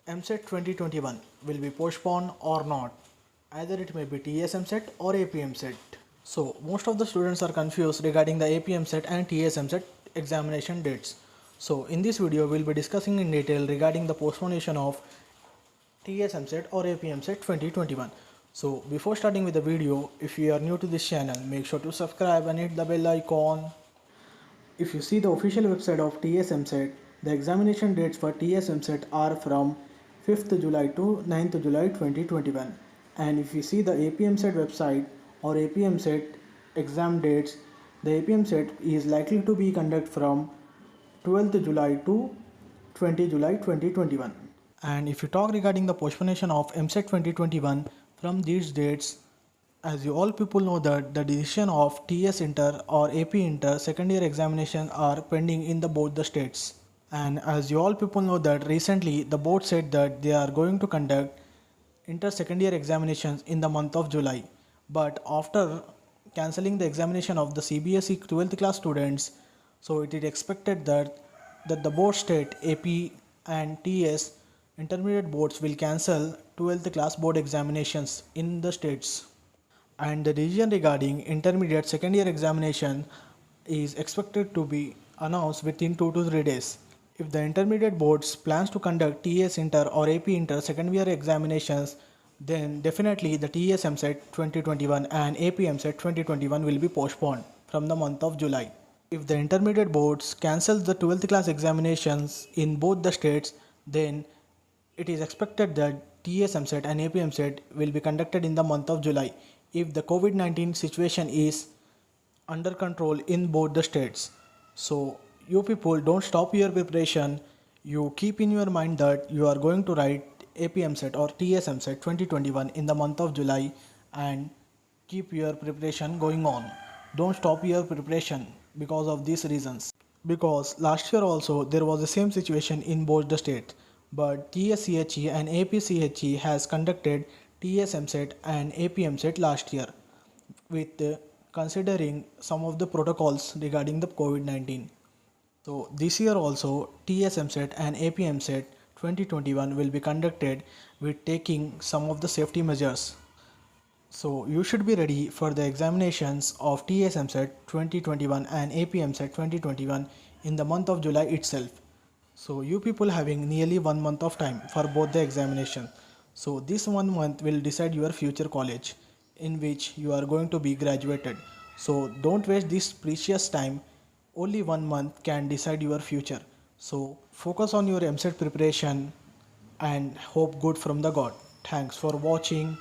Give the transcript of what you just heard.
MSET 2021 will be postponed or not. Either it may be TS MSET or AP MSET. So most of the students are confused regarding the AP MSET and TS MSET examination dates. So in this video we'll be discussing in detail regarding the postponation of TS MSET or AP MSET 2021. So before starting with the video, if you are new to this channel, make sure to subscribe and hit the bell icon. If you see the official website of TS MSET, the examination dates for TS MSET are from 5th July to 9th July 2021. And if you see the AP MSET website or AP MSET exam dates, the AP MSET is likely to be conducted from 12th July to 20 July 2021. And if you talk regarding the postponation of MSET 2021 from these dates, as you all people know that the decision of TS Inter or AP Inter second year examinations are pending in both the states. And as you all people know that recently the board said that they are going to conduct inter second year examinations in the month of July. But after cancelling the examination of the CBSE 12th class students, so it is expected that the board state AP and TS intermediate boards will cancel 12th class board examinations in the states. And the decision regarding intermediate second year examination is expected to be announced within 2 to 3 days. If the intermediate boards plans to conduct TS Inter or AP Inter second year examinations, then definitely the TS MSET 2021 and AP MSET 2021 will be postponed from the month of July. If the intermediate boards cancel the 12th class examinations in both the states, then it is expected that TS MSET and AP MSET will be conducted in the month of July if the COVID-19 situation is under control in both the states. So you people don't stop your preparation. You keep in your mind that you are going to write AP MSET or TS MSET 2021 in the month of July and keep your preparation going on. Don't stop your preparation because of these reasons. Because last year also there was the same situation in both the states, but TSCHE and APCHE has conducted TS MSET and AP MSET last year with considering some of the protocols regarding the COVID-19. So this year also TS MSET and AP MSET 2021 will be conducted with taking some of the safety measures. So you should be ready for the examinations of TS MSET 2021 and AP MSET 2021 in the month of July itself. So you people having nearly 1 month of time for both the examination. So this 1 month will decide your future college in which you are going to be graduated. So don't waste this precious time. Only 1 month can decide your future. So focus on your MSET preparation and hope good from the God. Thanks for watching.